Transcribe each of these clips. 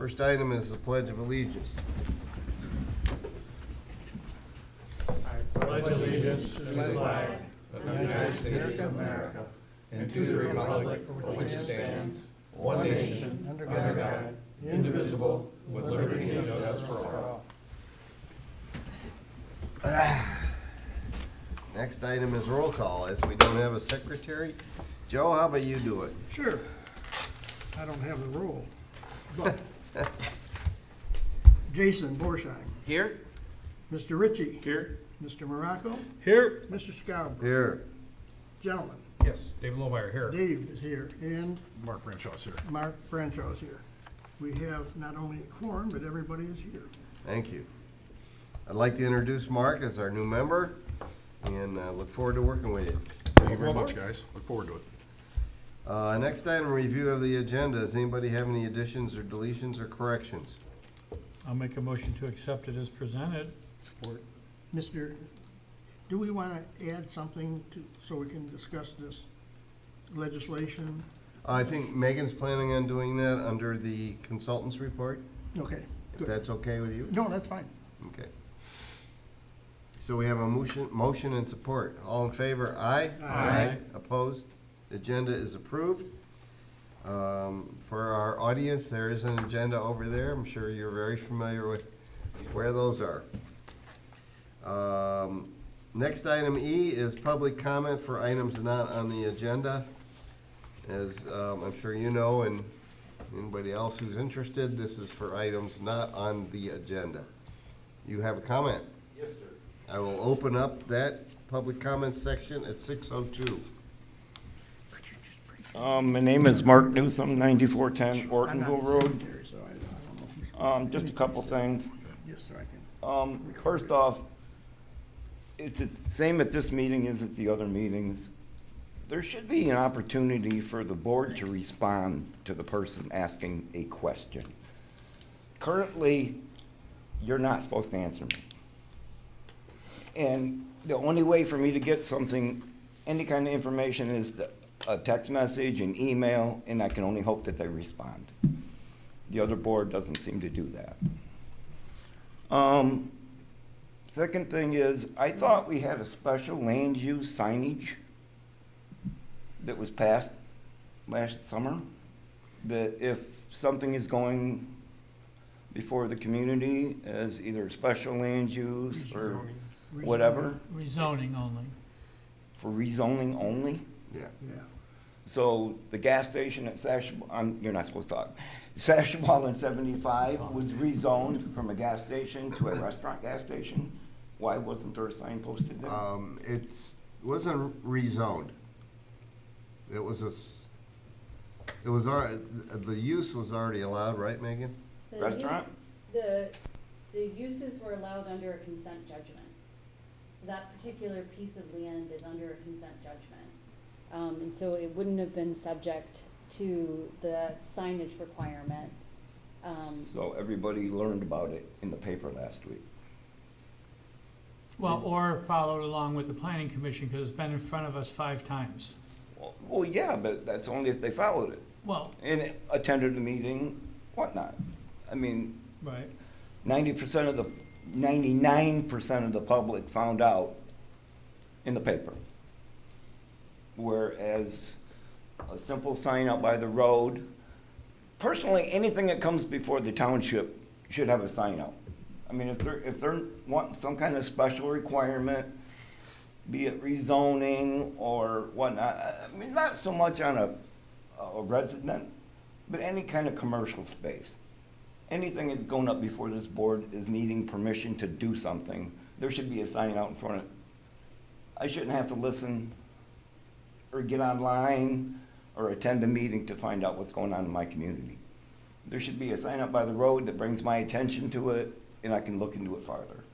First item is the Pledge of Allegiance. Pledge allegiance to the flag of the United States of America and to the republic for which it stands, one nation, under God, indivisible, with liberty and justice for all. Next item is roll call, as we don't have a secretary. Joe, how about you do it? Sure. I don't have the role, but Jason Borsheim, Here. Mr. Ritchie, Here? Mr. Morocco, Here. Mr. Scarborough. Here. Gentlemen, Yes, David Lohmeyer here. Dave is here, and Mark Branchow's here. Mark Franchow is here. We have not only a quorum, but everybody is here. Thank you. I'd like to introduce Mark as our new member, and look forward to working with you. Thank you very much, guys. Look forward to it. Next item, review of the agenda. Does anybody have any additions or deletions or corrections? I'll make a motion to accept it as presented. Support. Mr., do we want to add something to, so we can discuss this legislation? I think Megan's planning on doing that under the consultant's report, Okay, if good. that's okay with you? No, that's fine. Okay. So we have a motion and support. All in favor, aye? Aye. Opposed? The agenda is approved. For our audience, there is an agenda over there. I'm sure you're very familiar with where those are. Next item E is public comment for items not on the agenda. As I'm sure you know, and anybody else who's interested, this is for items not on the agenda. You have a comment? Yes, sir. I will open up that public comment section at 6:02. My name is Mark Newsom, 9410 I'm not Ortonville the Road. secretary, so I don't know who's. Just a couple things. Just so I can. First off, it's the same at this meeting as at the other meetings. There should be an opportunity for the board to respond to the person asking a question. Currently, you're not supposed to answer me. And the only way for me to get something, any kind of information, is a text message, an email, and I can only hope that they respond. The other board doesn't seem to do that. Second thing is, I thought we had a special land use signage that was passed last summer, that if something is going before the community as either special land use or whatever, Rezoning only. for rezoning only. Yeah. Yeah. So the gas station at you're not supposed to talk. Sashwall and 75 was rezoned from a gas station to a restaurant gas station. Why wasn't there a sign posted there? Wasn't rezoned. It was the use was already allowed, right, Megan? The Restaurant? use- The uses were allowed under a consent judgment. So that particular piece of land is under a consent judgment. And so it wouldn't have been subject to the signage requirement. So everybody learned about it in the paper last week. Well, or followed along with the planning commission, because it's been in front of us 5 times. Well, yeah, but that's only if they followed it Well, and attended the meeting, whatnot. I mean, right. 99% of the public found out in the paper. Whereas a simple sign out by the road, personally, anything that comes before the township should have a sign out. I mean, if they're wanting some kind of special requirement, be it rezoning or whatnot, I mean, not so much on a resident, but any kind of commercial space. Anything that's going up before this board is needing permission to do something, there should be a sign out in front of it. I shouldn't have to listen or get online or attend a meeting to find out what's going on in my community. There should be a sign up by the road that brings my attention to it, and I can look into it farther.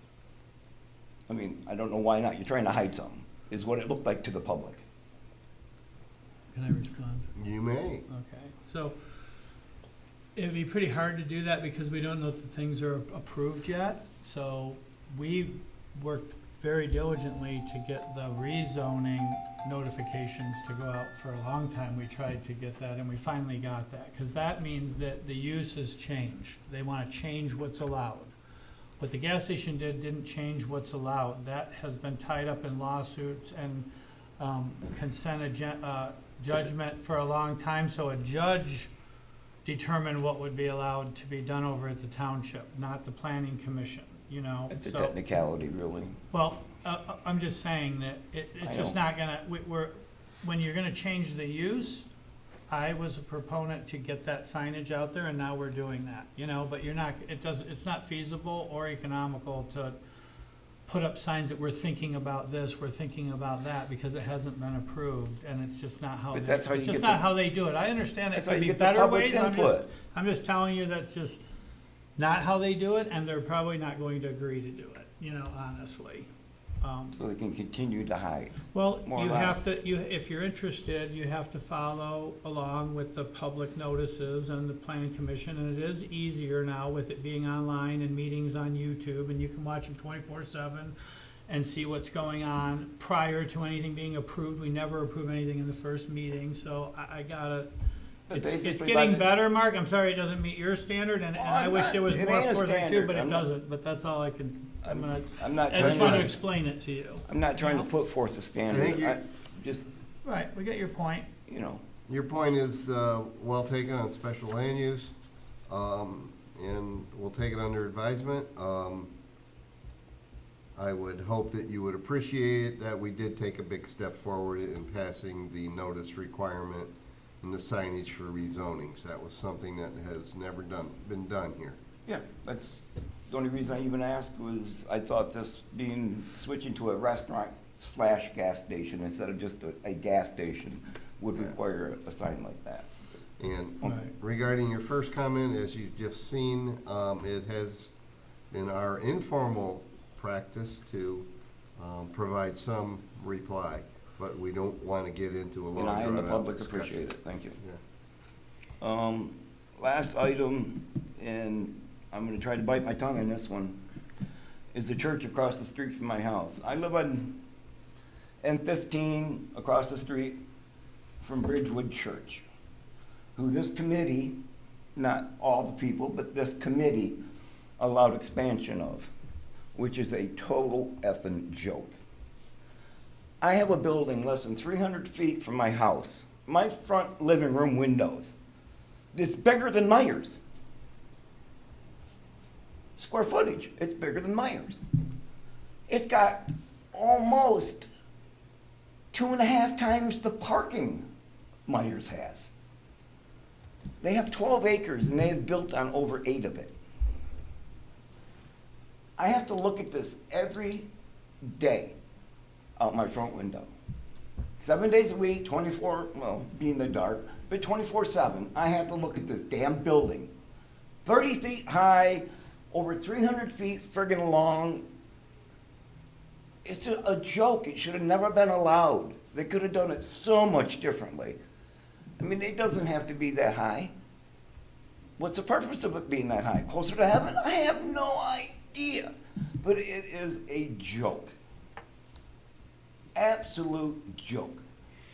I mean, I don't know why not. You're trying to hide something, is what it looked like to the public. Can I respond? You may. Okay. So it'd be pretty hard to do that because we don't know if the things are approved yet. So we worked very diligently to get the rezoning notifications to go out for a long time. We tried to get that, and we finally got that, because that means that the use has changed. They want to change what's allowed. What the gas station didn't change what's allowed. That has been tied up in lawsuits and judgment for a long time, so a judge determined what would be allowed to be done over at the township, not the planning commission, you know? It's a So- technicality, really. Well, I'm just saying that I it's just know. not gonna, when you're gonna change the use, I was a proponent to get that signage out there, and now we're doing that, you know, but it's not feasible or economical to put up signs that we're thinking about this, we're thinking about that, because it hasn't been approved, and it's just not how, But that's how you it's just get not the- how they do it. I understand it That's how could you be get the better public's ways, input. I'm just telling you that's just not how they do it, and they're probably not going to agree to do it, you know, honestly. So they can continue to hide. Well, More or you have less. to, if you're interested, you have to follow along with the public notices and the planning commission, and it is easier now with it being online and meetings on YouTube, and you can watch them 24/7 and see what's going on prior to anything being approved. We never approve anything in the first meeting, so I gotta, But it's basically by getting the- better, Mark. I'm sorry it doesn't meet your standard, and I I'm wish not- there was it more ain't a for them too, standard. but it I'm not- doesn't. But that's all I can, I'm not I trying just want to to, explain it to you. I'm not trying to No. put forth a standard. I think you- I just, Right, we get your point. you know, Your point is well taken on special land use, and we'll take it under advisement. I would hope that you would appreciate it, that we did take a big step forward in passing the notice requirement and the signage for rezonings. That was something that has never been done here. yeah, that's, the only reason I even asked was I thought this switching to a restaurant / gas station instead of just a gas station would Yeah. require a sign like that. And Right. regarding your first comment, as you've just seen, it has been our informal practice to provide some reply, but we don't want to get into a long And I and the drawn-out public discussion. appreciate it, thank you. Yeah. Last item, and I'm gonna try to bite my tongue on this one, is the church across the street from my house. I live on N15 across the street from Bridgewood Church, who this committee, not all the people, but this committee allowed expansion of, which is a total effing joke. I have a building less than 300 feet from my house, my front living room windows. It's bigger than Myers. Square footage, it's bigger than Myers. It's got almost 2.5 times the parking Myers has. They have 12 acres and they have built on over 8 of it. I have to look at this every day out my front window. 7 days a week, 24, well, be in the dark, but 24/7, I have to look at this damn building. 30 feet high, over 300 feet friggin' long. It's just a joke. It should have never been allowed. They could have done it so much differently. I mean, it doesn't have to be that high. What's the purpose of it being that high? Closer to heaven? I have no idea. But it is a joke. Absolute joke.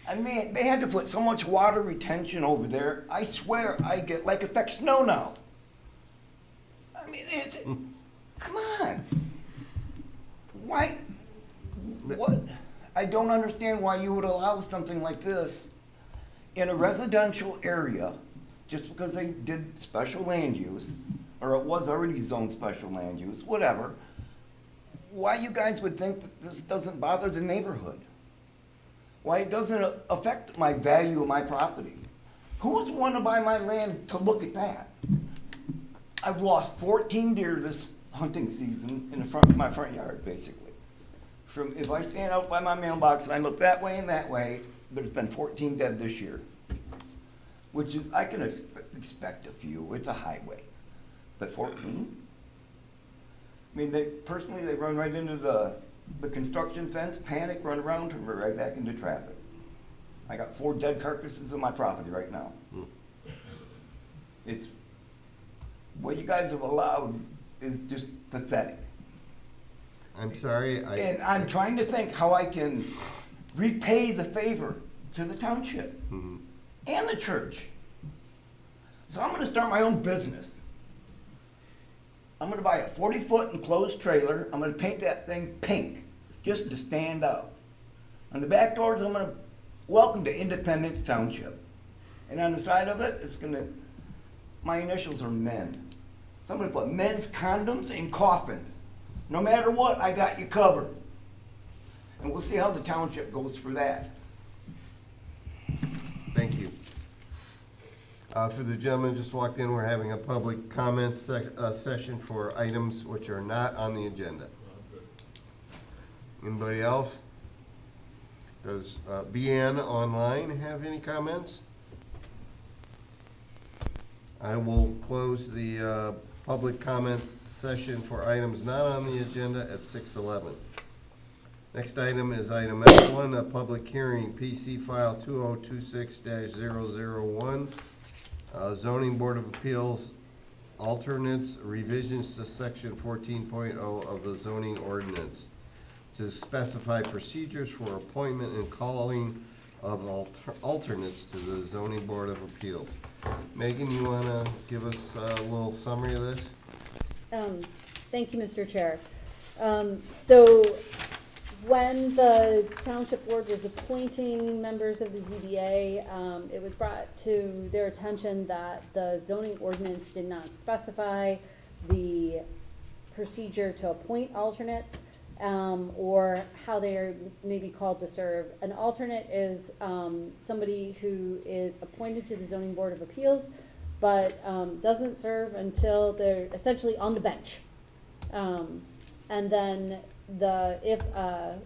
I mean, they had to put so much water retention over there. I swear I get like a thick snow now. I mean, it's, come on. Why, what? I don't understand why you would allow something like this in a residential area just because they did special land use, or it was already zoned special land use, whatever. Why you guys would think that this doesn't bother the neighborhood? Why it doesn't affect my value of my property? Who's want to buy my land to look at that? I've lost 14 deer this hunting season in the front of my front yard, basically. From, if I stand out by my mailbox and I look that way and that way, there's been 14 dead this year. Which is, I can expect a few, it's a highway. But 14? I mean, they run right into the construction fence, panic, run around, and right back into traffic. I got 4 dead carcasses on my property right now. It's, what you guys have allowed is just pathetic. I'm sorry, And I'm trying to think how I can repay the favor to the township Mhm. and the church. So I'm gonna start my own business. I'm gonna buy a 40-foot enclosed trailer. I'm gonna paint that thing pink, just to stand out. On the back doors, I'm gonna, welcome to Independence Township. And on the side of it, it's gonna, my initials are men. So I'm gonna put men's condoms in coffins. No matter what, I got you covered. And we'll see how the township goes for that. Thank you. For the gentleman just walked in, we're having a public comment session for items which are not on the agenda. Anybody else? Does BN online have any comments? I will close the public comment session for items not on the agenda at 6:11. Next item is item F1, a public hearing, PC file 2026-001, zoning board of appeals alternates revisions to section 14.0 of the zoning ordinance to specify procedures for appointment and calling of alternates to the zoning board of appeals. Megan, you want to give us a little summary of this? Thank you, Mr. Chair. So when the township board was appointing members of the ZBA, it was brought to their attention that the zoning ordinance did not specify the procedure to appoint alternates, or how they are maybe called to serve. An alternate is somebody who is appointed to the zoning board of appeals, but doesn't serve until they're essentially on the bench. And then if a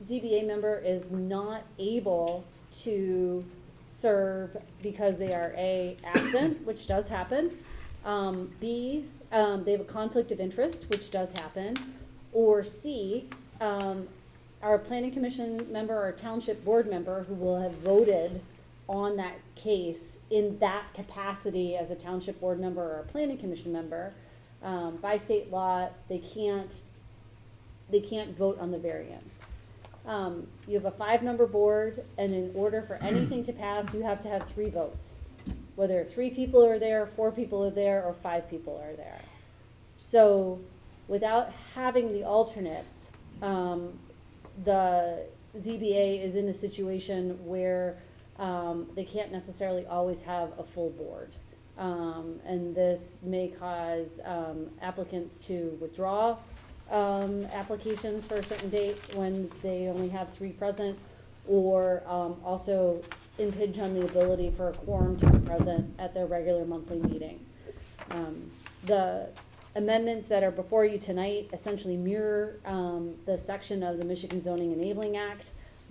ZBA member is not able to serve because they are A, absent, which does happen, B, they have a conflict of interest, which does happen, or C, our planning commission member or township board member who will have voted on that case in that capacity as a township board member or a planning commission member, by state law, they can't vote on the variance. You have a 5-member board, and in order for anything to pass, you have to have 3 votes. Whether 3 people are there, 4 people are there, or 5 people are there. So without having the alternates, the ZBA is in a situation where they can't necessarily always have a full board. And this may cause applicants to withdraw applications for a certain date when they only have 3 present, or also impinge on the ability for a quorum to be present at their regular monthly meeting. The amendments that are before you tonight essentially mirror the section of the Michigan Zoning Enabling Act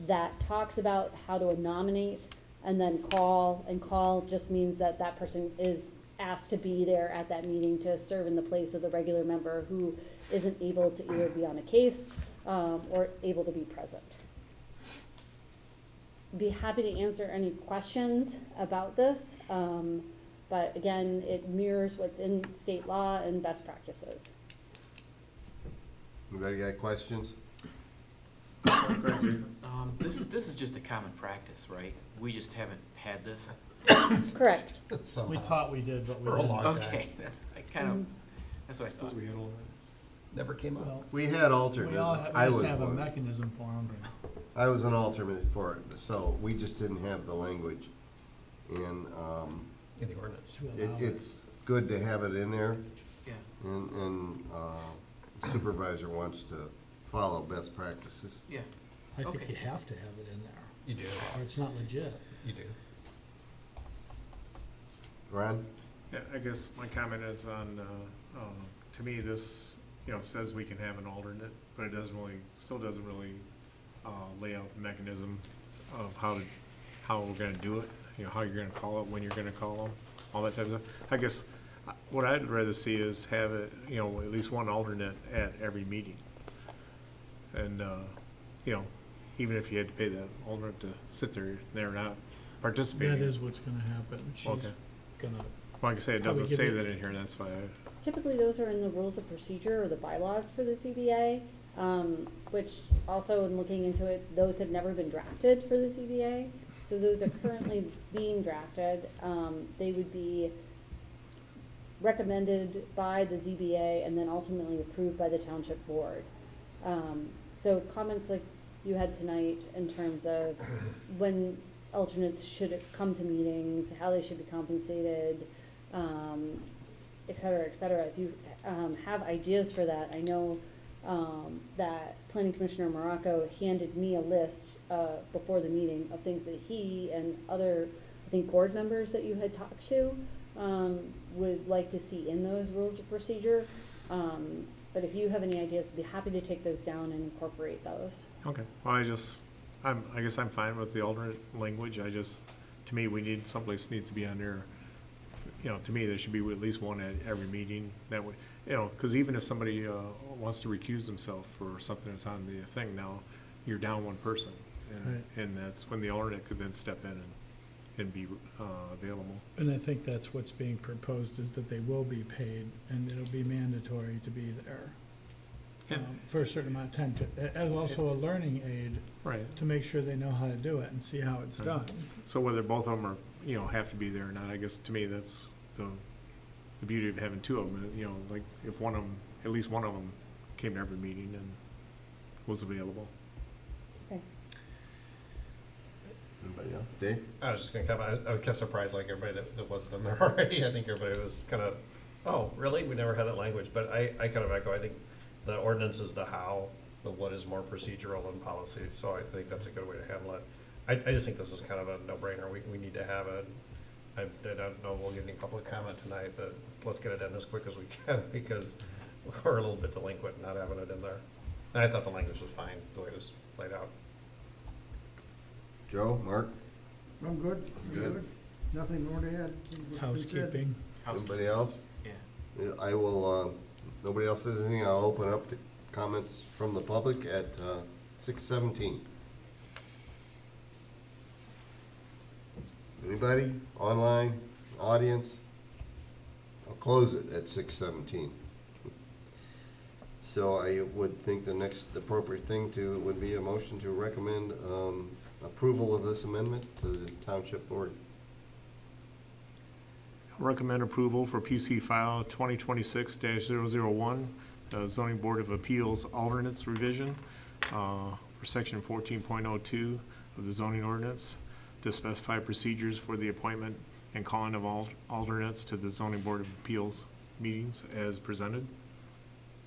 that talks about how to nominate and then call, and call just means that that person is asked to be there at that meeting to serve in the place of the regular member who isn't able to either be on a case or able to be present. Be happy to answer any questions about this, but again, it mirrors what's in state law and best practices. Anybody got questions? This is just a common practice, right? We just haven't had this. Correct. We thought we did, but we For a didn't. long Okay, that's, I kind of, that's what I thought. Never came up. Well, We had alternates. we all have, I we just was have a one. mechanism for them. I was an alternate for it, so we just didn't have the language. And In the ordinance. to allow it. it's good to have it in there, Yeah, and supervisor wants to follow best practices. yeah. I think Okay. you have to have it in there, You do, or it's not legit. you do. Ron? Yeah, I guess my comment is on, to me, this, says we can have an alternate, but it still doesn't really lay out the mechanism of how we're gonna do it, how you're gonna call it, when you're gonna call them, all that type of stuff. I guess what I'd rather see is have it, at least one alternate at every meeting. And, even if you had to pay that alternate to sit there, they're not participating. That is what's gonna happen. She's Okay. gonna, Like I say, it Probably doesn't give say you- that in here, and that's why Typically, those are in the rules of procedure or the bylaws for the ZBA. which also in looking into it, those had never been drafted for the ZBA. So those are currently being drafted. They would be recommended by the ZBA and then ultimately approved by the township board. So comments like you had tonight in terms of when alternates should come to meetings, how they should be compensated, et cetera, et cetera. If you have ideas for that, I know that Planning Commissioner Morocco handed me a list before the meeting of things that he and other, I think, board members that you had talked to would like to see in those rules of procedure. But if you have any ideas, I'd be happy to take those down and incorporate those. Okay, well, I guess I'm fine with the alternate language. To me, someplace needs to be on there. To me, there should be at least one at every meeting. That way, because even if somebody wants to recuse themselves for something that's on the thing now, you're down one person. And that's when the alternate could then step in and be available. And I think that's what's being proposed, is that they will be paid and it'll be mandatory to be there for a certain amount of time, as also a learning aid Right. to make sure they know how to do it and see how it's done. So whether both of them are, have to be there or not, I guess to me, that's the beauty of having two of them. Like if at least one of them came to every meeting and was available. Okay. Anybody else? Dave? I was just gonna comment, I was kind of surprised like everybody that wasn't in there already. I think everybody was kind of, oh, really? We never had that language, but I kind of echo, I think the ordinance is the how, the what is more procedural than policy, so I think that's a good way to handle it. I just think this is kind of a no-brainer, we need to have it. I don't know if we'll get any public comment tonight, but let's get it in as quick as we can, because we're a little bit delinquent not having it in there. And I thought the language was fine, the way it was laid out. Joe, Mark, I'm good. Good. Nothing more to add. It's housekeeping. anybody else? Yeah. Yeah, I will, nobody else says anything, I'll open up to comments from the public at 6:17. Anybody, online, audience? I'll close it at 6:17. So I would think the next appropriate thing would be a motion to recommend approval of this amendment to the township board. Recommend approval for PC file 2026-001, zoning board of appeals alternates revision for section 14.02 of the zoning ordinance to specify procedures for the appointment and calling of alternates to the zoning board of appeals meetings as presented.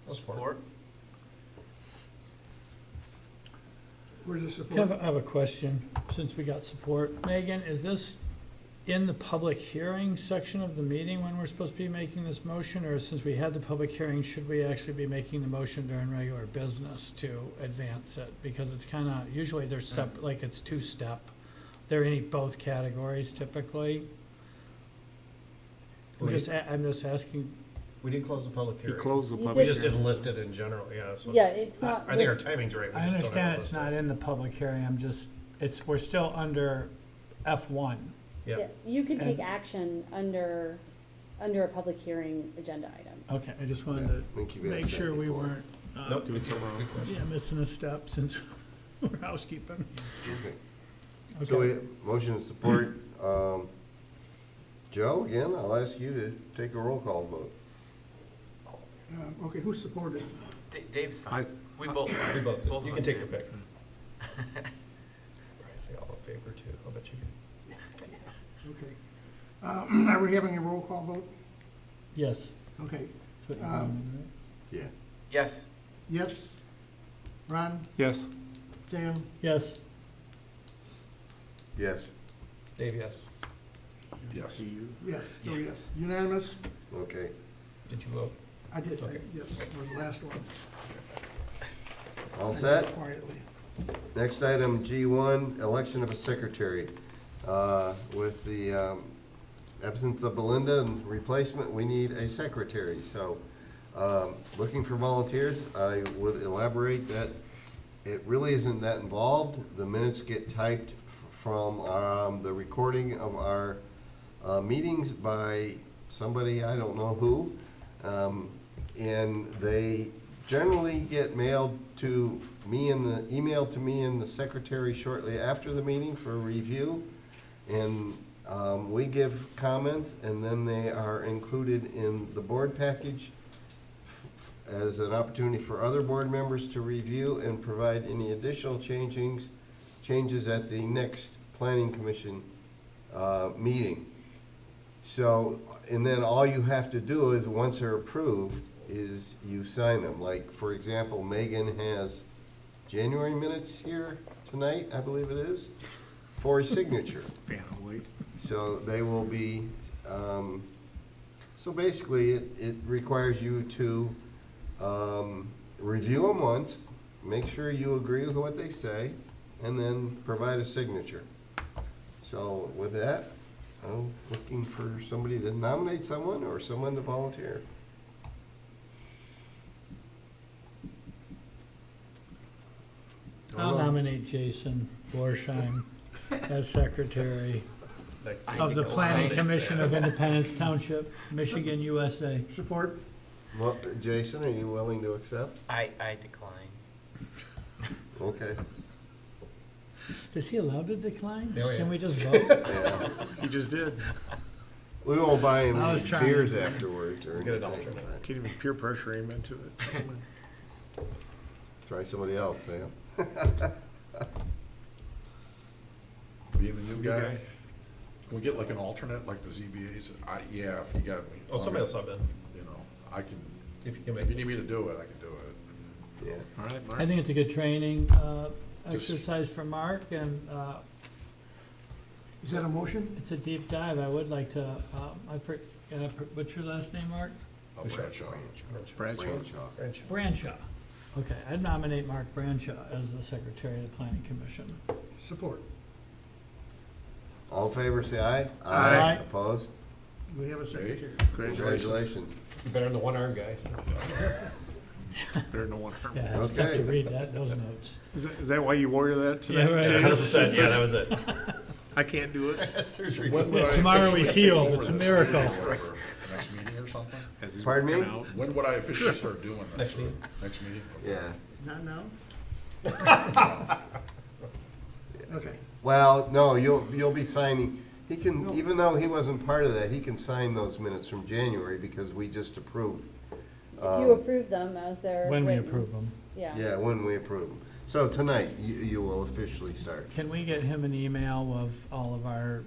I'll support. Support? Where's the I support? have a question, since we got support. Megan, is this in the public hearing section of the meeting when we're supposed to be making this motion? Or since we had the public hearing, should we actually be making the motion during regular business to advance it? Because it's kind of, usually they're like it's two-step. They're in both categories typically. I'm just asking, We did close the public He hearing. closed the You public We did. just hearing. didn't list it in general, yeah, so. Yeah, it's not. I think our this- timing's right. we I just don't have understand it it's listed. not in the public hearing, we're still under F1. Yeah, You could take And- action under a public hearing agenda item. Okay, I just Yeah, wanted I think you've to asked make that sure we before. weren't, nope. Do it somewhere else. Good question. yeah, missing a step since we're housekeeping. Okay. So Okay. we, motion and support. Joe, again, I'll ask you to take a roll call vote. Okay, who supported? Dave's fine. I- We both. We both Both did. You of can us take your did. pick. Probably say all in favor too, I'll bet you can. Okay. Are we having a roll call vote? Yes. Okay. That's what you wanted, right? Yeah. Yes. Yes? Ron? Yes. Sam? Yes. Yes. Dave, yes. Yes. Yes. Oh, yes. Unanimous? Okay. Did you vote? I did, Okay. yes, that was the last one. All I set? did Quietly. Next item, G1, election of a secretary. With the absence of Belinda and replacement, we need a secretary. So, looking for volunteers, I would elaborate that it really isn't that involved. The minutes get typed from the recording of our meetings by somebody, I don't know who, and they generally get mailed to me in the, emailed to me and the secretary shortly after the meeting for review. And we give comments, and then they are included in the board package as an opportunity for other board members to review and provide any additional changes at the next planning commission meeting. So, and then all you have to do is, once they're approved, is you sign them. Like, for example, Megan has January minutes here tonight, I believe it is, for his signature. So they will be, so basically, it requires you to review them once, make sure you agree with what they say, and then provide a signature. So with that, I'm looking for somebody to nominate someone or someone to volunteer. I'll nominate Jason Borsheim as secretary of the Planning Commission of Independence Township, Michigan, USA. Support? Well, Jason, are you willing to accept? I decline. Okay. Is he allowed to decline? Oh, yeah. Can we just vote? Yeah. You just did. We won't buy him I was any trying. beers afterwards or Get an anything. alternate. Can't even peer pressure him into it. Try somebody else, Sam. Being the new guy, can we get like an alternate, like the ZBA's? Yeah, if you got me. Oh, somebody will sub in, You know, I can, if you can if make you it. need me to do it, I can do it. Yeah. All right, I Mark. think it's a good training Just- exercise for Mark, and Is that a motion? it's a deep dive. I would like to, what's your last name, Mark? Oh, Bradshaw. Bradshaw. Bradshaw. Branshaw. Okay, I'd nominate Mark Branshaw as the secretary of the Planning Commission. Support. All in favor, say aye. Aye. Opposed? We have a secretary. Congratulations. You're better than the one-armed guy, so. Better than one arm. Yeah, it's tough Okay. to read those notes. Is that why you wore that today? Yeah, right. 100%, yeah, that was it. I can't do it. Surgery. When would I Tomorrow officially he's take healed. over It's a this? miracle. Whatever, Next meeting or something? As he's Pardon me? working out. When would I officially start doing this? Next meeting. Next meeting? Yeah. Not now? Okay. Well, no, you'll be signing, he can, even though he wasn't part of that, he can sign those minutes from January because we just approved. If you approve them as they're When we written. approve them. Yeah. Yeah, when we approve them. So tonight, you will officially start. Can we get him an email of all of our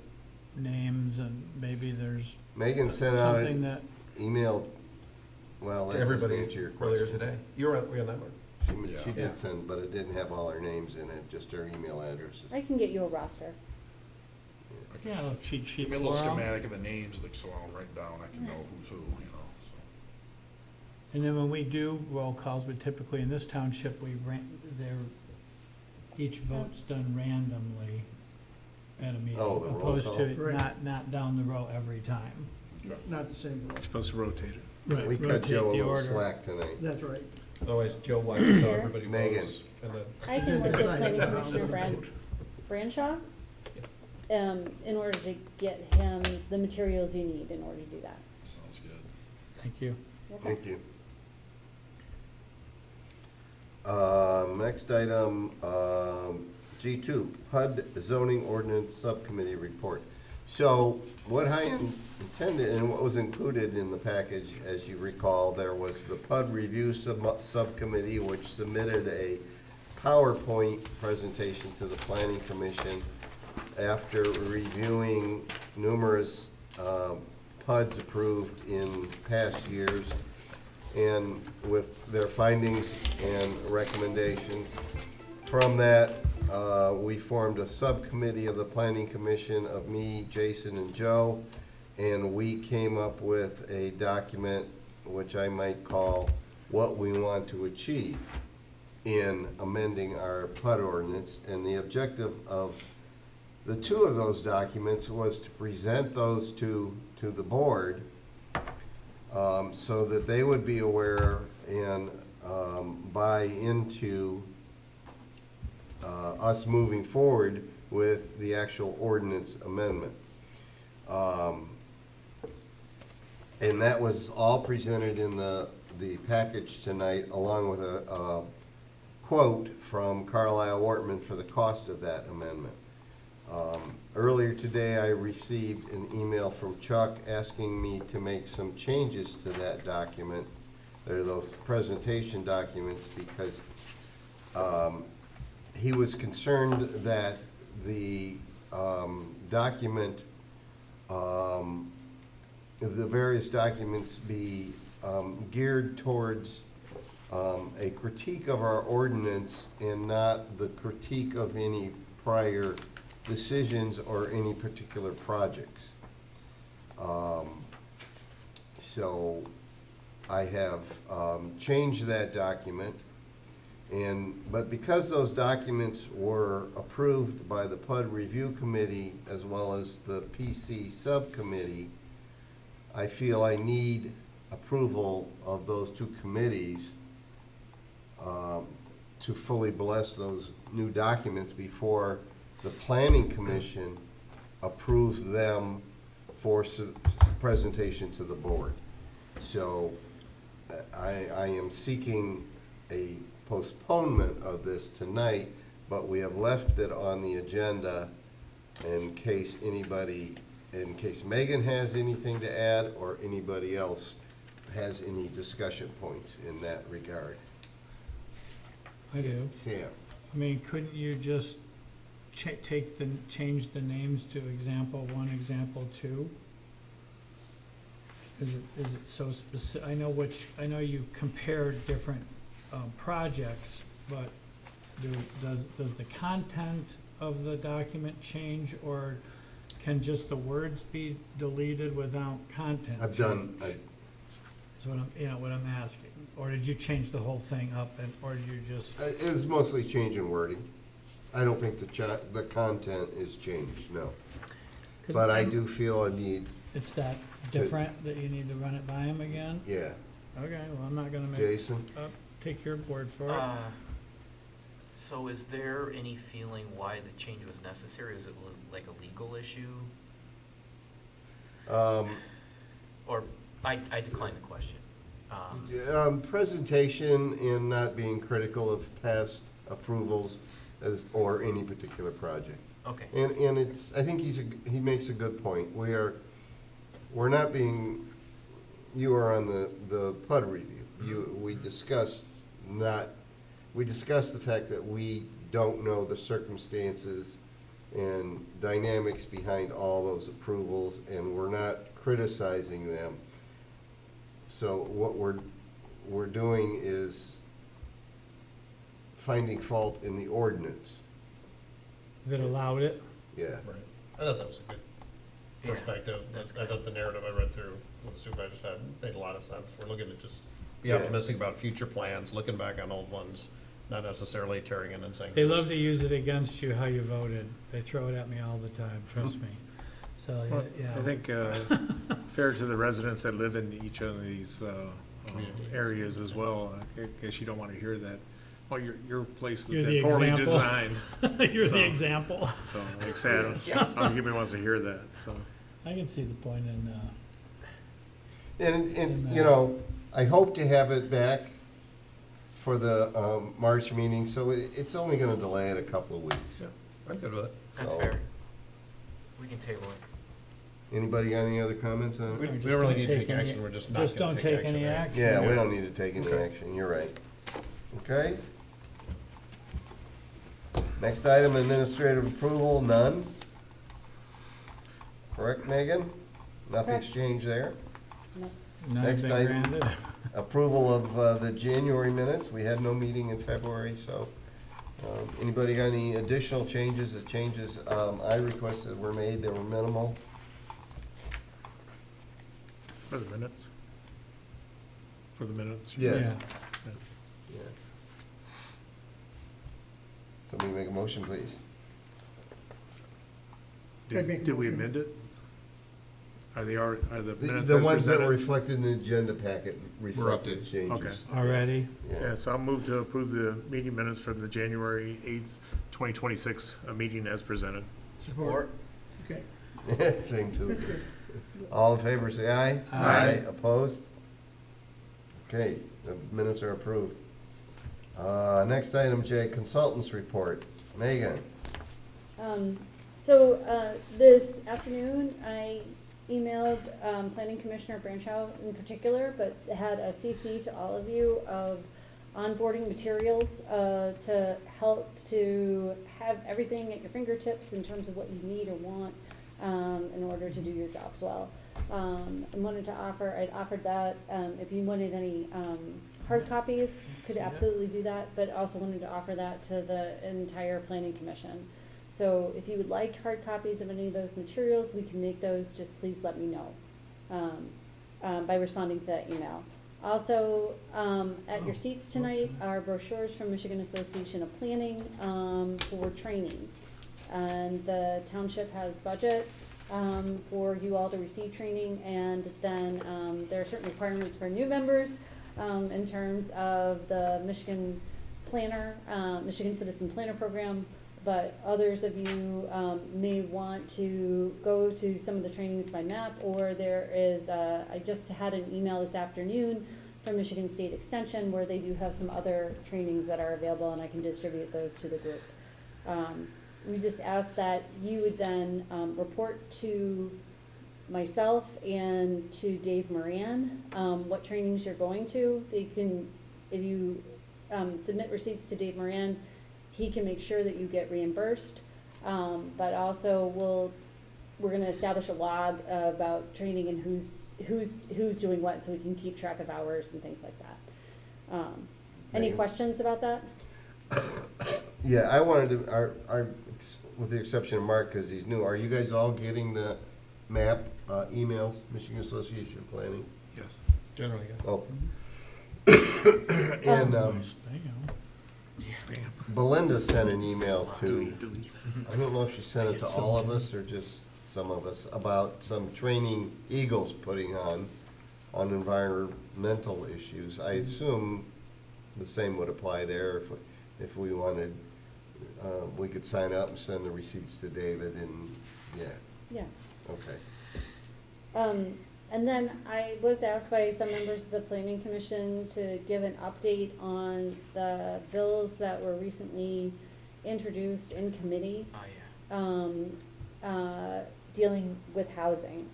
names, and maybe there's Megan sent out something an that, email, well, that doesn't Everybody answer your earlier question. today. You were on that one? She Yeah. did send, but it didn't have all our names in it, just our email addresses. I can get you a roster. yeah, a cheat sheet Give me a for little 'em. schematic of the names, like, so I'll write down, I can know who's who, you know, so. And then when we do roll calls, we typically, in this township, each vote's done randomly at a meeting. Oh, the roll Opposed call. to Right. not down the row every time. Not the same rule. You're supposed to rotate it. Right, We cut rotate Joe a the little order. slack tonight. That's right. Otherwise, Joe watches how Here. everybody Megan. votes. And then, I can didn't work with decide planning how commissioner this Branshaw, in order to get him the materials you need in order to do that. Sounds good. Thank you. Okay. Thank you. Next item, G2, HUD Zoning Ordinance Subcommittee Report. So what I intended and what was included in the package, as you recall, there was the PUD Review Subcommittee, which submitted a PowerPoint presentation to the Planning Commission after reviewing numerous PUDs approved in past years, and with their findings and recommendations. From that, we formed a subcommittee of the Planning Commission of me, Jason, and Joe, and we came up with a document which I might call what we want to achieve in amending our PUD ordinance. And the objective of the two of those documents was to present those to the board, so that they would be aware and buy into us moving forward with the actual ordinance amendment. And that was all presented in the the package tonight, along with a quote from Carlisle Wortman for the cost of that amendment. Earlier today, I received an email from Chuck asking me to make some changes to that document, or those presentation documents, because he was concerned that the document, the various documents be geared towards a critique of our ordinance and not the critique of any prior decisions or any particular projects. So I have changed that document, but because those documents were approved by the PUD Review Committee as well as the PC Subcommittee, I feel I need approval of those two committees to fully bless those new documents before the Planning Commission approves them for presentation to the board. So I am seeking a postponement of this tonight, but we have left it on the agenda in case Megan has anything to add or anybody else has any discussion points in that regard. I do. Sam? I mean, couldn't you just change the names to example 1, example 2? Is it so specific? I know you compared different projects, but does the content of the document change, or can just the words be deleted without content? I've done, That's what I'm asking. Or did you change the whole thing up, or did you just? it was mostly change in wording. I don't think the content is changed, no. 'Cause But I do feel a need, It's that different that you need to run it by him again? yeah. Okay, well, I'm not gonna Jason? take your word for it. So is there any feeling why the change was necessary? Is it like a legal issue? Or, I decline the question. Presentation and not being critical of past approvals or any particular project. Okay, And I think he makes a good point. We're not being, you are on the PUD review. We discussed the fact that we don't know the circumstances and dynamics behind all those approvals, and we're not criticizing them. So what we're doing is finding fault in the ordinance. That allowed it? Yeah. Right. I thought that was a good Yeah, perspective. that's I thought the narrative I read through, what the supervisor said, made a lot of sense. We're looking to just be Yeah. optimistic about future plans, looking back on old ones, not necessarily tearing in and saying. They this- love to use it against you, how you voted. They throw it at me all the time, trust me. So, Well, yeah. I think fair to the residents that live in each of these Communities. areas as well. I guess you don't want to hear that. Well, your place has You're the been poorly example. designed. You're so- the example. So, like I said, I don't think anybody wants to hear that, so. I can see the point in, And, you know, I hope to have it back for the March meeting, so it's only gonna delay it a couple of weeks. Yeah, I'm good with it. that's So- fair. We can table it. Anybody got any other comments on We it? Or just don't really don't need to take take any- action, we're just not just gonna don't take take any right? action. Yeah, we don't need to take any Okay. action, you're right. Okay? Next item, administrative approval, none. Correct, Megan? Nothing's changed there. None Next been item. granted. Approval of the January minutes, we had no meeting in February, so anybody got any additional changes? The changes I requested were made, they were minimal. For the minutes? For the minutes? Yes. Yeah. Yeah. Somebody make a motion, please. I'd make a Did we motion. amend it? Are the minutes The as ones that were presented? reflected in the agenda packet reflected updated. changes. Okay. Already? Yeah. Yes, I'll move to approve the meeting minutes from the January 8th, 2026 meeting as presented. Support. Okay, Same too. that's good. All in favor, say aye. Aye. Opposed? Okay, the minutes are approved. Next item, J, consultants report. Megan? This afternoon, I emailed, Planning Commissioner Branchow in particular, but had a CC to all of you of onboarding materials, to help to have everything at your fingertips in terms of what you need or want, in order to do your jobs well. I wanted to offer, I'd offered that, if you wanted any, hard copies, could absolutely do that, but also wanted to offer that to the entire planning commission. So if you would like hard copies of any of those materials, we can make those, just please let me know, by responding to that email. Also, at your seats tonight are brochures from Michigan Association of Planning, for training. And the township has budget, for you all to receive training, and then, there are certain requirements for new members, in terms of the Michigan Planner, Michigan Citizen Planner Program, but others of you, may want to go to some of the trainings by map, or there is, I just had an email this afternoon from Michigan State Extension where they do have some other trainings that are available, and I can distribute those to the group. We just ask that you would then, report to myself and to Dave Moran, what trainings you're going to. They can, if you, submit receipts to Dave Moran, he can make sure that you get reimbursed, but also we're gonna establish a log about training and who's doing what, so we can keep track of hours and things like that. Any Megan? questions about that? Yeah, I wanted to, with the exception of Mark, because he's new, are you guys all getting the map emails, Michigan Association of Planning? Yes. Generally, yeah. Oh. And Belinda sent an email to, I don't know if she sent it to all of us or just some of us, about some training Eagle's putting on environmental issues. I assume the same would apply there if we wanted, we could sign up and send the receipts to David and, yeah, Yeah. okay. And then I was asked by some members of the planning commission to give an update on the bills that were recently introduced in committee, Oh, yeah. dealing with housing.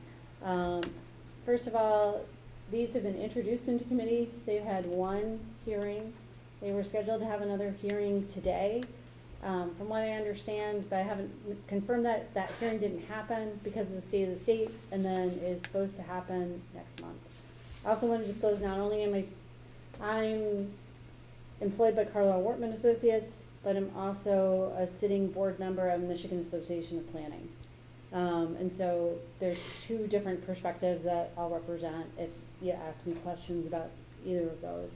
First of all, these have been introduced into committee. They've had one hearing. They were scheduled to have another hearing today. From what I understand, but I haven't confirmed that, that hearing didn't happen because of the state of the state, and then is supposed to happen next month. I also want to disclose, not only I'm employed by Carlisle Wortman Associates, but I'm also a sitting board member of Michigan Association of Planning. And so there's two different perspectives that I'll represent if you ask me questions about either of those.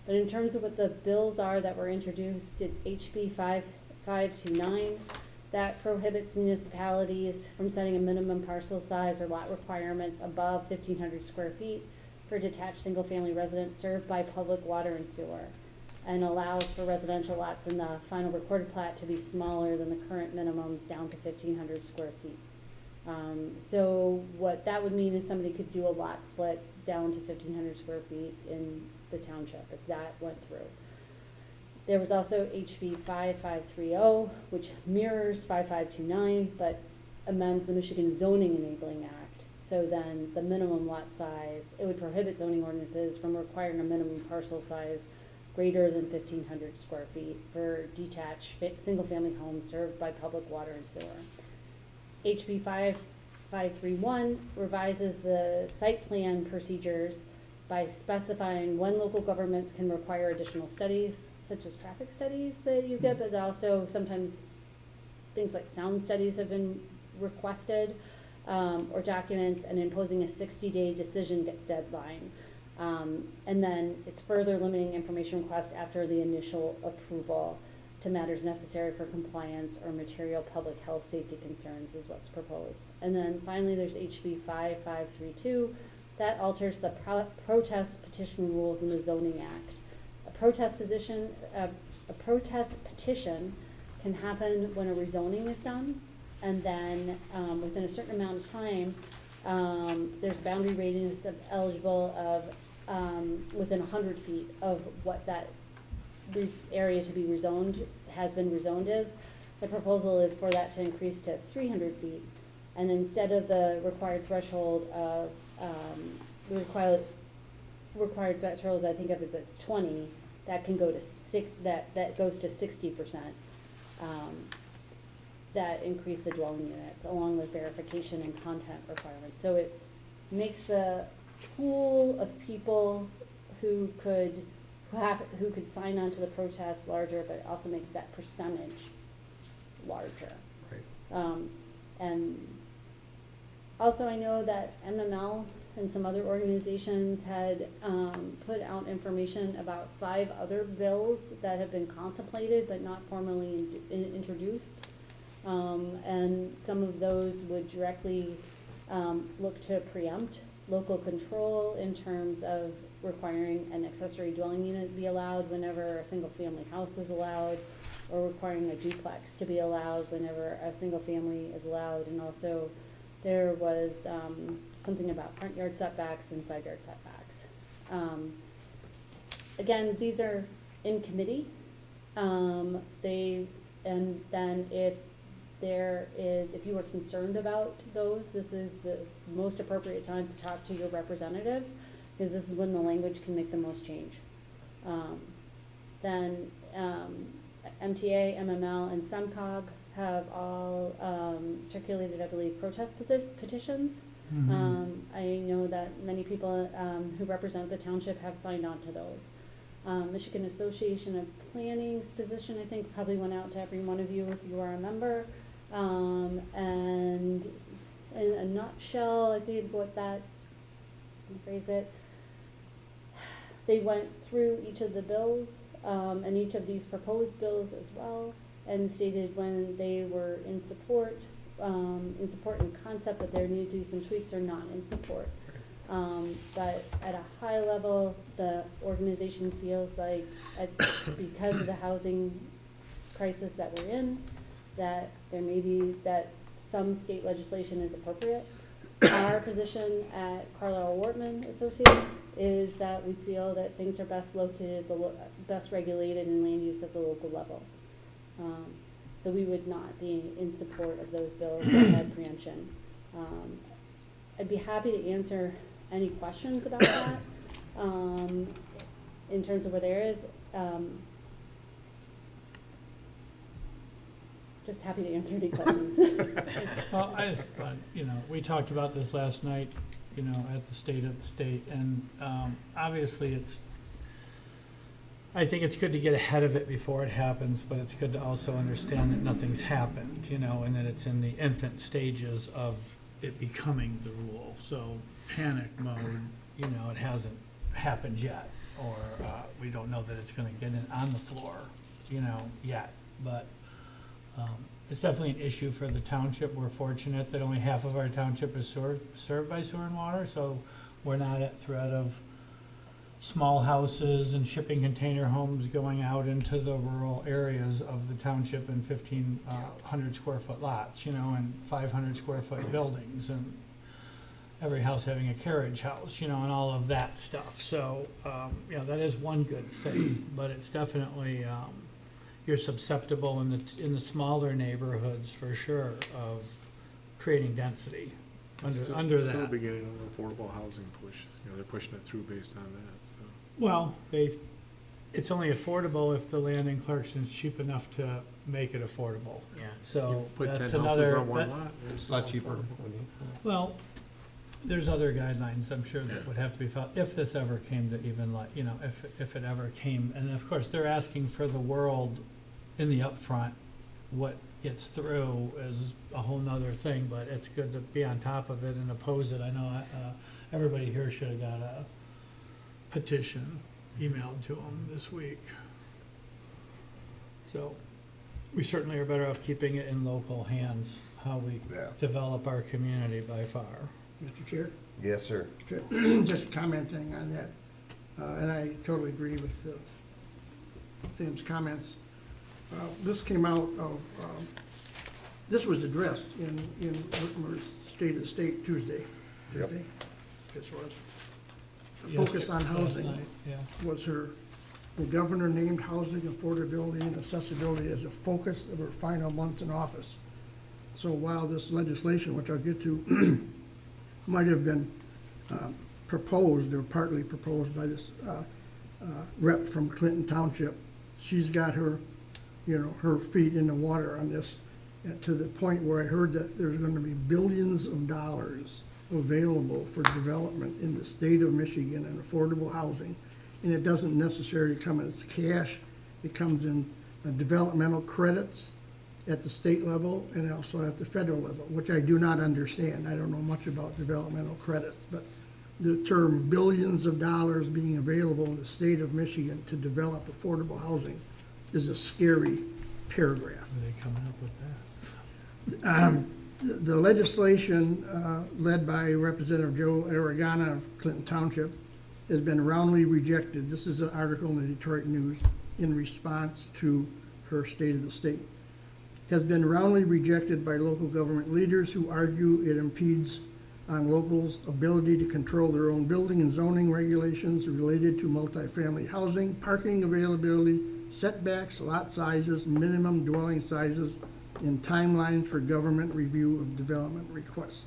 But in terms of what the bills are that were introduced, it's HB 529 that prohibits municipalities from setting a minimum parcel size or lot requirements above 1,500 square feet for detached single-family residents served by public water and sewer, and allows for residential lots in the final recorded plat to be smaller than the current minimums down to 1,500 square feet. So what that would mean is somebody could do a lot split down to 1,500 square feet in the township if that went through. There was also HB 5530, which mirrors 5529, but amends the Michigan Zoning Enabling Act. So then the minimum lot size, it would prohibit zoning ordinances from requiring a minimum parcel size greater than 1,500 square feet for detached single-family homes served by public water and sewer. HB 5531 revises the site plan procedures by specifying when local governments can require additional studies, such as traffic studies that you get, but also sometimes things like sound studies have been requested, or documents, and imposing a 60-day decision deadline. And then it's further limiting information requests after the initial approval to matters necessary for compliance or material public health safety concerns is what's proposed. And then finally, there's HB 5532 that alters the protest petition rules in the Zoning Act. A protest petition can happen when a rezoning is done, and then within a certain amount of time, there's boundary radius of eligible of within 100 feet of what that area to be rezoned, has been rezoned is. The proposal is for that to increase to 300 feet. And instead of the required threshold of, required threshold, I think of as a 20, that can go to that goes to 60%. That increase the dwelling units along with verification and content requirements. So it makes the pool of people who could sign on to the protest larger, but it also makes that percentage larger. Right. And also I know that MML and some other organizations had put out information about 5 other bills that have been contemplated but not formally introduced. And some of those would directly look to preempt local control in terms of requiring an accessory dwelling unit be allowed whenever a single family house is allowed, or requiring a duplex to be allowed whenever a single family is allowed. And also there was something about front yard setbacks and side yard setbacks. Again, these are in committee. And then if you are concerned about those, this is the most appropriate time to talk to your representatives, because this is when the language can make the most change. Then MTA, MML, and SEMCOG have all circulated, I believe, protest petitions. I know that many people who represent the township have signed on to those. Michigan Association of Planning's position, I think, probably went out to every one of you if you are a member. And in a nutshell, I think what that, phrase it, they went through each of the bills, and each of these proposed bills as well, and stated when they were in support in concept, that there needed to be some tweaks, or not in support. But at a high level, the organization feels like it's because of the housing crisis that we're in, that there may be, that some state legislation is appropriate. Our position at Carlisle Wortman Associates is that we feel that things are best located, best regulated in land use at the local level. So we would not be in support of those bills that had preemption. I'd be happy to answer any questions about that in terms of where there is. Just happy to answer any questions. Well, we talked about this last night, at the state of the state, and obviously I think it's good to get ahead of it before it happens, but it's good to also understand that nothing's happened, and that it's in the infant stages of it becoming the rule. So panic mode, it hasn't happened yet, or we don't know that it's gonna get on the floor, yet, but it's definitely an issue for the township. We're fortunate that only half of our township is served by sewer and water, so we're not at threat of small houses and shipping container homes going out into the rural areas of the township in 1,500 square foot lots, and 500 square foot buildings, and every house having a carriage house, and all of that stuff. So, that is one good thing, but it's definitely, you're susceptible in the smaller neighborhoods for sure of creating density under that. Still beginning of an affordable housing push, they're pushing it through based on that, so. Well, it's only affordable if the land in Clarkson's cheap enough to make it affordable. Yeah. So Put 10 that's houses another, on one lot. It's a lot cheaper. well, there's other guidelines, I'm sure, that would have to be followed, if this ever came to even if it ever came. And of course, they're asking for the world in the upfront. What gets through is a whole nother thing, but it's good to be on top of it and oppose it. I know everybody here should have got a petition emailed to them this week. So we certainly are better off keeping it in local hands, how we develop our community by far. Mr. Chair? Yes, sir. Just commenting on that, and I totally agree with Sam's comments. This came out of, this was addressed in Whitmer's State of the State Tuesday. Yep. This was. focus on housing Last night, yeah. was the governor named housing affordability and accessibility as a focus of her final months in office. So while this legislation, which I'll get to, might have been proposed or partly proposed by this rep from Clinton Township, she's got her, her feet in the water on this, to the point where I heard that there's gonna be billions of dollars available for development in the state of Michigan and affordable housing. And it doesn't necessarily come as cash, it comes in developmental credits at the state level and also at the federal level, which I do not understand. I don't know much about developmental credits, but the term billions of dollars being available in the state of Michigan to develop affordable housing is a scary paragraph. Are they coming up with that? The legislation led by Representative Joe Aragona of Clinton Township has been roundly rejected. This is an article in the Detroit News in response to her State of the State. Has been roundly rejected by local government leaders who argue it impedes on locals' ability to control their own building and zoning regulations related to multifamily housing, parking availability, setbacks, lot sizes, minimum dwelling sizes, and timelines for government review of development requests.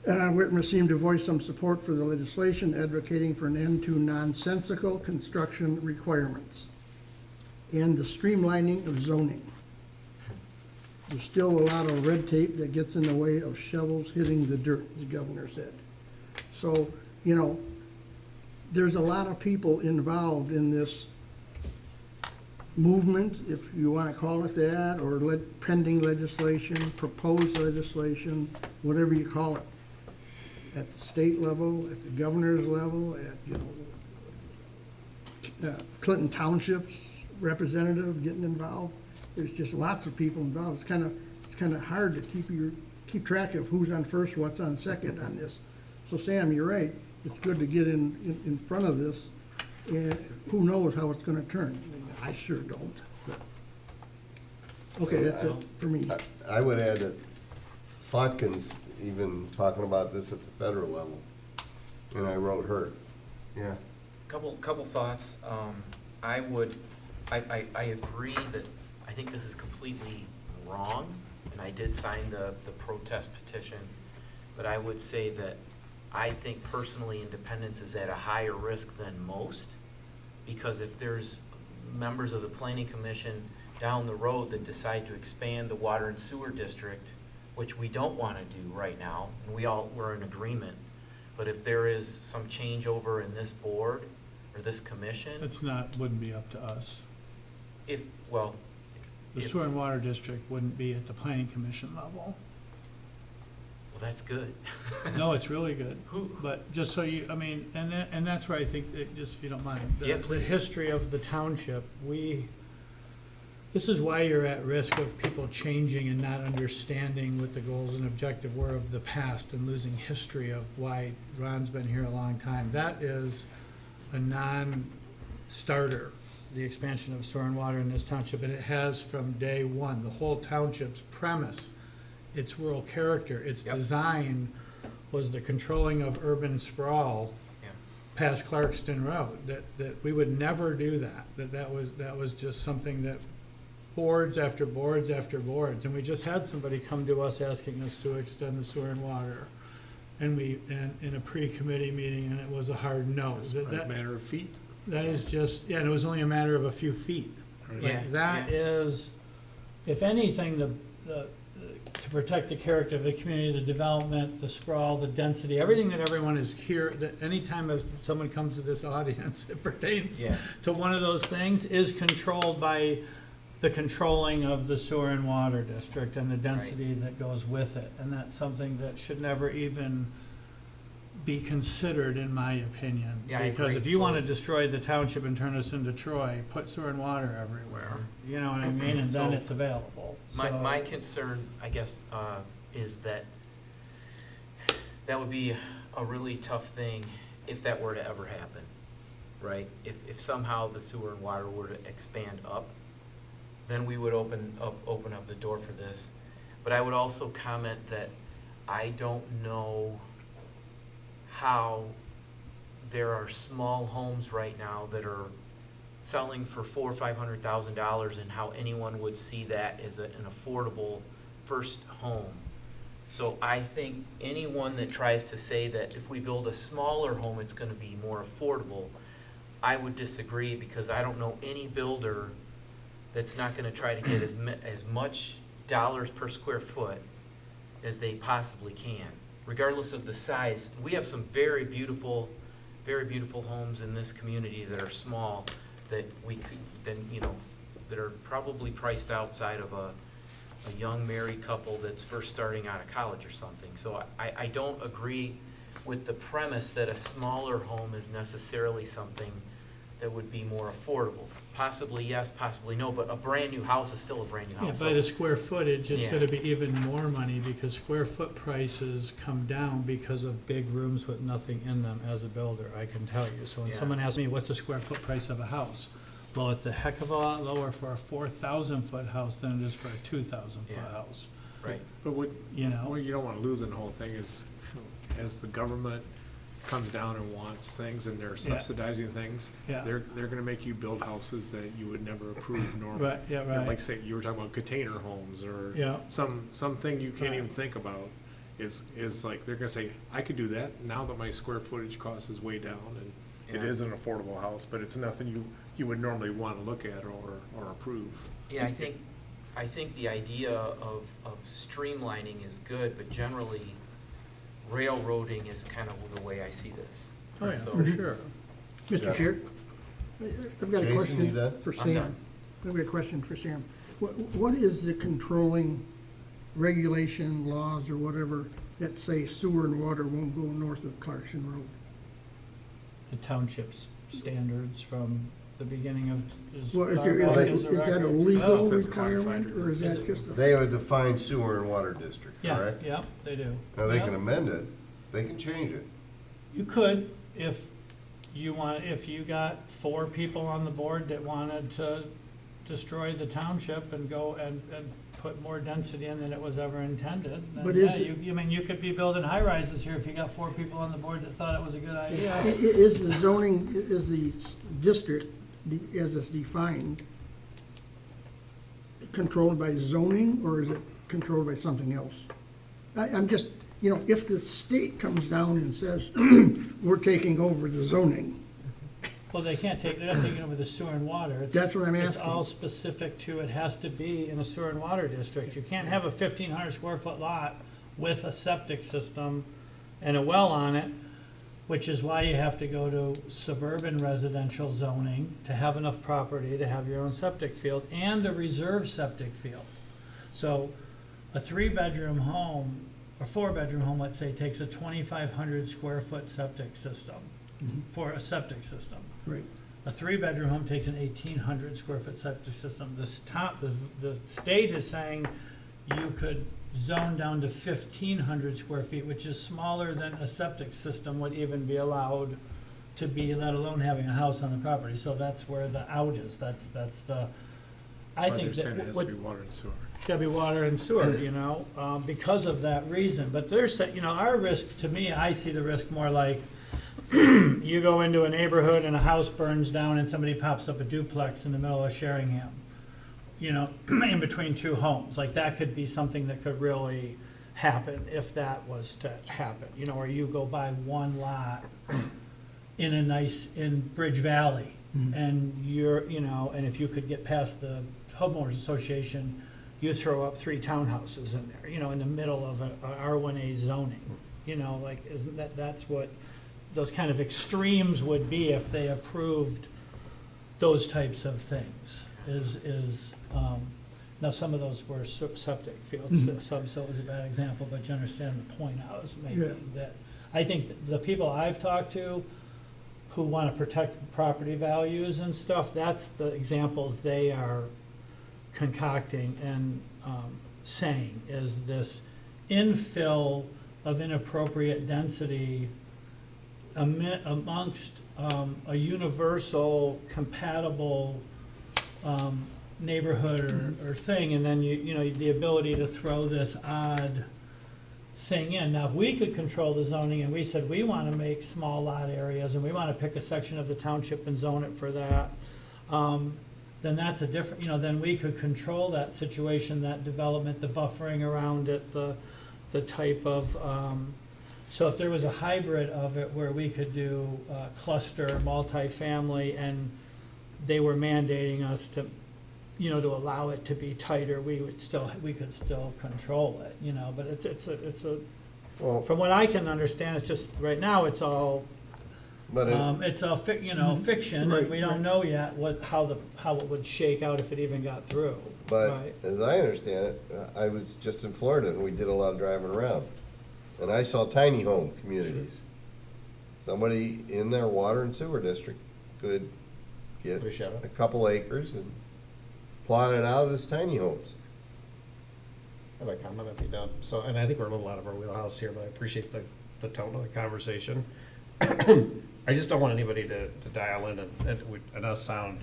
Whitmer seemed to voice some support for the legislation, advocating for an end to nonsensical construction requirements and the streamlining of zoning. There's still a lot of red tape that gets in the way of shovels hitting the dirt, the governor said. So, there's a lot of people involved in this movement, if you want to call it that, or pending legislation, proposed legislation, whatever you call it, at the state level, at the governor's level, at, Clinton Township's representative getting involved. There's just lots of people involved. It's kind of hard to keep track of who's on first, what's on second on this. So Sam, you're right. It's good to get in front of this, and who knows how it's going to turn. I sure don't. But. Okay, that's it for me. I would add that Slotkin's even talking about this at the federal level, and I wrote her. Yeah. Couple thoughts. I agree that I think this is completely wrong, and I did sign the protest petition, but I would say that I think personally Independence is at a higher risk than most, because if there's members of the Planning Commission down the road that decide to expand the water and sewer district, which we don't want to do right now, and we're in agreement, but if there is some changeover in this board or this commission, Wouldn't be up to us. the Sewer and Water District wouldn't be at the planning commission level. well, that's good. No, it's really good. Who- But just so you, and that's where I think, just if you don't mind, Yeah, the please. history of the township, this is why you're at risk of people changing and not understanding what the goals and objective were of the past and losing history of why Ron's been here a long time. That is a non-starter, the expansion of sewer and water in this township, and it has from day one. The whole township's premise, its rural character, its Yep. design was the controlling of urban sprawl Yeah. past Clarkston Road, that we would never do that, that was just something that boards after boards after boards, and we just had somebody come to us asking us to extend the sewer and water, and in a pre-committee meeting, and it was a hard no. That Matter of feet. that is just, and it was only a matter of a few feet. Yeah, That yeah. is, if anything, to protect the character of the community, the development, the sprawl, the density, everything that everyone is here, that anytime as someone comes to this audience, it pertains Yeah. to one of those things, is controlled by the controlling of the sewer and water district and the density that goes with it. And that's something that should never even be considered, in my opinion. Yeah, I Because agree if you want to fully. destroy the township and turn us into Troy, put sewer and water everywhere. You know what I mean? And then So, it's available. My concern, I guess, is that would be a really tough thing if that were to ever happen, right? If somehow the sewer and water were to expand up, then we would open up the door for this. But I would also comment that I don't know how there are small homes right now that are selling for $400,000 or $500,000, and how anyone would see that as an affordable first home. So I think anyone that tries to say that if we build a smaller home, it's gonna be more affordable, I would disagree, because I don't know any builder that's not gonna try to get as much dollars per square foot as they possibly can, regardless of the size. We have some very beautiful homes in this community that are small, that we could, then, you know, that are probably priced outside of a young married couple that's first starting out of college or something. So I don't agree with the premise that a smaller home is necessarily something that would be more affordable. Possibly yes, possibly no, but a brand-new house is still a brand-new Yeah, house. by the square footage, it's Yeah. gonna be even more money, because square foot prices come down because of big rooms with nothing in them as a builder, I can tell you. So when Yeah. someone asks me, what's the square foot price of a house? Well, it's a heck of a lot lower for a 4,000-foot house than it is for a 2,000-foot Yeah. house, Right. But what you know? you don't wanna lose in the whole thing is, as the government comes down and wants things and they're subsidizing things, Yeah. they're gonna make you build houses that you would never approve normally. Right, yeah, And right. like say, you were talking about container homes or Yeah. something you can't Right. even think about is like, they're gonna say, I could do that now that my square footage cost is way down and it Yeah. is an affordable house, but it's nothing you would normally wanna look at or approve. Yeah, I think the idea of streamlining is good, but generally railroading is kind of the way I see this. Oh, yeah, So- for sure. Yeah. Mr. Chair, I've got a Jason, you question done? for I'm Sam. done. I've got a question for Sam. What is the controlling regulation, laws, or whatever that say sewer and water won't go north of Clarkson Road? The township's standards from the beginning of, as Well, is far there, back Well, is as the that a records legal go. if it's codified requirement, or is Is that it- just a? They have a defined sewer and water district, Yeah, correct? yeah, they do. Now, they Yeah. can amend it, they can change it. You could, if you got 4 people on the board that wanted to destroy the township and go and put more density in than it was ever intended, then But yeah, is it- I mean, you could be building high-rises here if you got 4 people on the board that thought it was a good idea. Is the zoning, is the district, as it's defined, controlled by zoning, or is it controlled by something else? I'm just, if the state comes down and says, we're taking over the zoning, Well, they're not taking over the sewer and water. That's what I'm It's asking. all specific to, it has to be in a sewer and water district. You can't have a 1,500 square foot lot with a septic system and a well on it, which is why you have to go to suburban residential zoning to have enough property to have your own septic field and a reserve septic field. So a 3-bedroom home, or 4-bedroom home, let's say, takes a 2,500 square foot septic system for a septic system. right? A 3-bedroom home takes an 1,800 square foot septic system. The state is saying you could zone down to 1,500 square feet, which is smaller than a septic system would even be allowed to be, let alone having a house on the property. So that's where the out is. That's the, I So think they're saying it that has what, to be water and sewer. it's gotta be water and sewer, because of that reason. But there's, our risk, to me, I see the risk more like, you go into a neighborhood and a house burns down and somebody pops up a duplex in the middle of Sheringham, in between 2 homes. Like, that could be something that could really happen if that was to happen, or you go buy one lot in Bridge Valley, and and if you could get past the homeowners association, you throw up 3 townhouses in there, in the middle of a R1A zoning. That's what those kind of extremes would be if they approved those types of things, now, some of those were septic fields, so it was a bad example, but you understand the point I was Yeah. making, that I think the people I've talked to who want to protect property values and stuff, that's the examples they are concocting and saying, is this infill of inappropriate density amongst a universal compatible neighborhood or thing, and then the ability to throw this odd thing in. Now, if we could control the zoning and we said we want to make small lot areas and we want to pick a section of the township and zone it for that, then that's a different, you know, then we could control that situation, that development, the buffering around it, the type of, so if there was a hybrid of it where we could do cluster, multifamily, and they were mandating us to, you know, to allow it to be tighter, we could still control it, you know, but it's a, Well, from what I can understand, it's just, right now, it's all, but it's all fiction, Right, and we don't know yet how it would shake out if it even got through. but Right. as I understand it, I was just in Florida and we did a lot of driving around. And I saw tiny home communities. Somebody in their water and sewer district could get Put a shed up. a couple acres and plot it out as tiny homes. I have a comment if you don't. So, and I think we're a little out of our wheelhouse here, but I appreciate the tone of the conversation. I just don't want anybody to dial in and us sound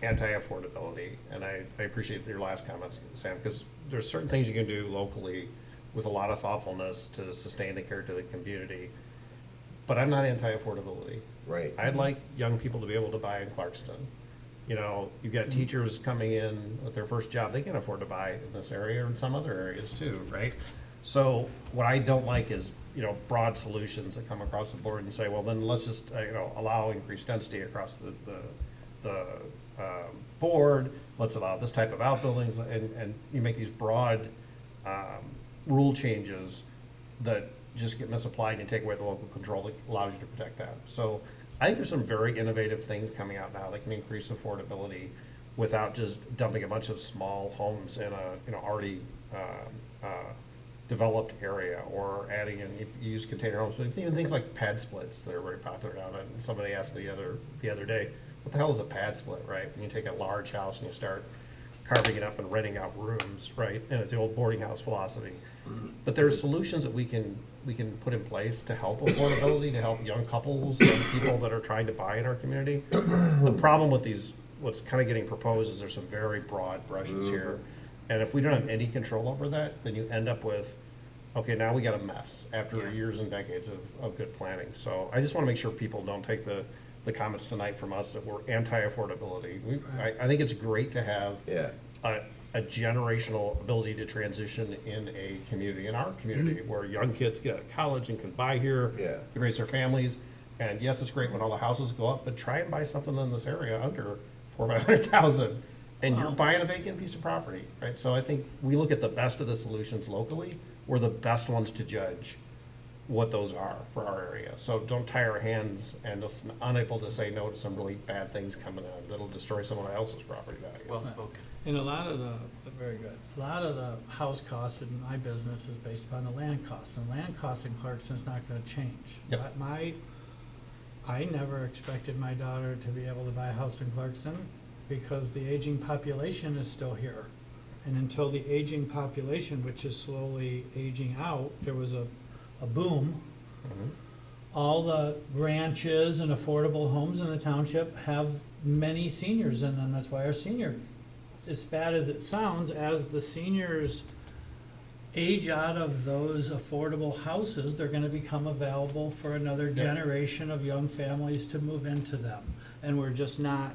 anti-affordability. And I appreciate your last comments, Sam, because there's certain things you can do locally with a lot of thoughtfulness to sustain the character of the community. But I'm not anti-affordability. Right. I'd like young people to be able to buy in Clarkston. You know, you've got teachers coming in with their first job, they can afford to buy in this area or in some other areas too, right? So what I don't like is, you know, broad solutions that come across the board and say, well, then let's just, you know, allow increased density across the board, let's allow this type of outbuildings, and you make these broad rule changes that just get misapplied and take away the local control that allows you to protect that. So I think there's some very innovative things coming out now that can increase affordability without just dumping a bunch of small homes in a, you know, already developed area, or adding in, you use container homes, but even things like pad splits that are very popular now. And somebody asked me the other day, what the hell is a pad split, right? When you take a large house and you start carving it up and renting out rooms, right? And it's the old boarding house philosophy. But there's solutions that we can put in place to help affordability, to help young couples and people that are trying to buy in our community. The problem with these, what's kind of getting proposed, is there's some very broad brushes here. And if we don't have any control over that, then you end up with, okay, now we got a mess after years and decades of good planning. So I just want to make sure people don't take the comments tonight from us that we're anti-affordability. I think it's great to have Yeah. a generational ability to transition in a community, in our community, where young kids get out of college and can buy here, Yeah. can raise their families. And yes, it's great when all the houses go up, but try and buy something in this area under $400,000 or $500,000, and you're buying a vacant piece of property, right? So I think we look at the best of the solutions locally. We're the best ones to judge what those are for our area. So don't tie our hands and just unable to say no to some really bad things coming out that'll destroy someone else's property value. Well spoken. And a lot of very good, a lot of the house costs in my business is based upon the land cost, and land cost in Clarkston's not gonna change. Yep. I never expected my daughter to be able to buy a house in Clarkston, because the aging population is still here. And until the aging population, which is slowly aging out, there was a boom. Mhm. All the ranches and affordable homes in the township have many seniors in them. That's why our senior, as bad as it sounds, as the seniors age out of those affordable houses, they're gonna become available for another generation of young families to move into them. And we're just not,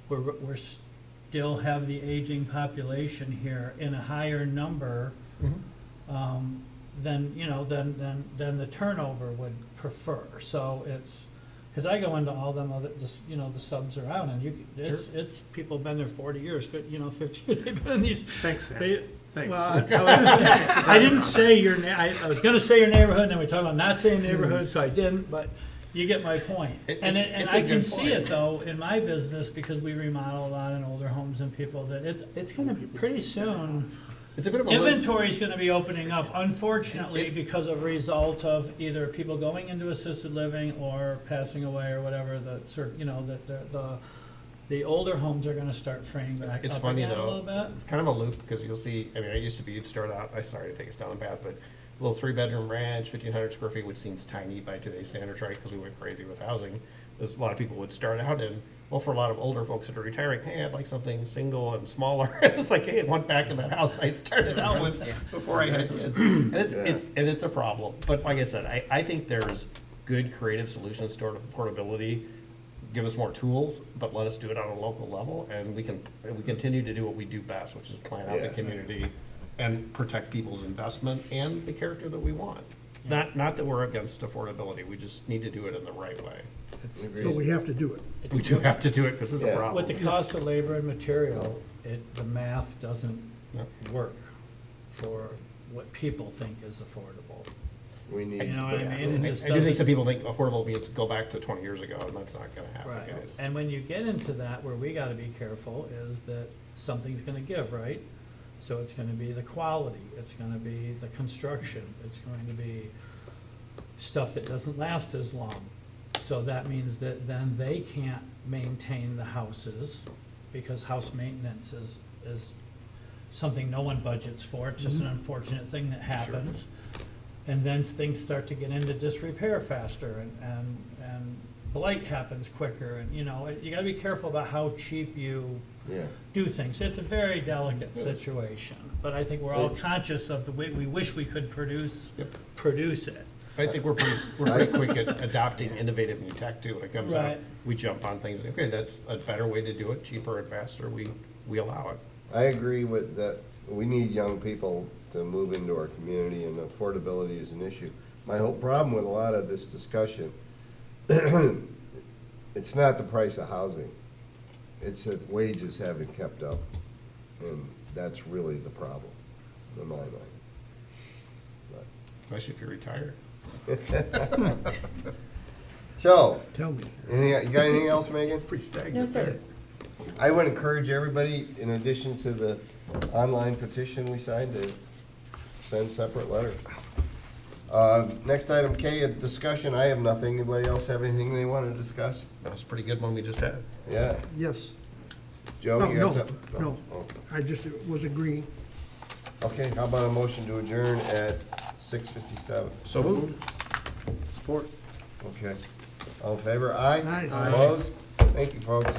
we're still have the aging population here in a higher number than the turnover would prefer. So it's, because I go into all them other, just, you know, the subs around, and it's people have been there 40 years, 50 years, they've been in these. Thanks, Sam. Thanks. Well, I didn't say your name, I was gonna say your neighborhood, and then we talked about not saying neighborhood, so I didn't, but you get my point. And It's a I can good see point. it though, in my business, because we remodel a lot in older homes and people, that it's gonna be pretty soon. It's a bit of a Inventory's gonna be opening up, unfortunately, It's- because of result of either people going into assisted living or passing away or whatever, the older homes are gonna start fraying back It's up funny again a though, little bit. it's kind of a loop, because you'll see, I mean, it used to be, you'd start out, I'm sorry to take us down the path, but a little 3-bedroom ranch, 1,500 square feet, which seems tiny by today's standards, right, because we went crazy with housing. A lot of people would start out in, well, for a lot of older folks that are retiring, hey, I'd like something single and smaller. It's like, hey, it went back in that house I started out with before I had kids. And it's a problem. But like I said, I think there's good creative solutions to affordability. Give us more tools, but let us do it on a local level, and we continue to do what we do best, which is plan out the community and protect people's investment and the character that we want. Not that we're against affordability, we just need to do it in the right way. So we have to do it. We do have to do it, because this is a problem. With the cost of labor and material, the math doesn't Yep. work for what people think is affordable. We need. You know what I mean? It just I do think doesn't- some people think affordable means go back to 20 years ago, and that's not gonna happen, Right, guys. and when you get into that, where we gotta be careful is that something's gonna give, right? So it's gonna be the quality, it's gonna be the construction, it's going to be stuff that doesn't last as long. So that means that then they can't maintain the houses, because house maintenance is something no one budgets for, it's just an unfortunate thing that happens. And then things start to get into disrepair faster, and blight happens quicker, and, you know, you gotta be careful about how cheap you Yeah. do things. It's a very delicate situation, but I think we're all conscious of the way, we wish we could produce it. I think we're pretty quick at adopting innovative new tech too. When it comes out, Right. we jump on things, okay, that's a better way to do it, cheaper and faster, we allow it. I agree with that. We need young people to move into our community, and affordability is an issue. My whole problem with a lot of this discussion, it's not the price of housing. It's that wages haven't kept up, and that's really the problem, in my mind. Especially if you're retired. So, Tell me. you got anything else, Megan? Pretty stagnant No, sir. there. I would encourage everybody, in addition to the online petition we signed, to send separate letters. Next item K, a discussion. I have nothing. Anybody else have anything they want to discuss? That was a pretty good one we just had. Yeah. Yes. Joe, No, you got no, something? no. Oh. I just was agreeing. Okay, how about a motion to adjourn at 6:57? So moved. Support. Okay. All in favor? Aye? Aye. Opposed? Thank you, folks.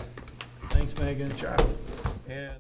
Thanks, Megan. Good job. And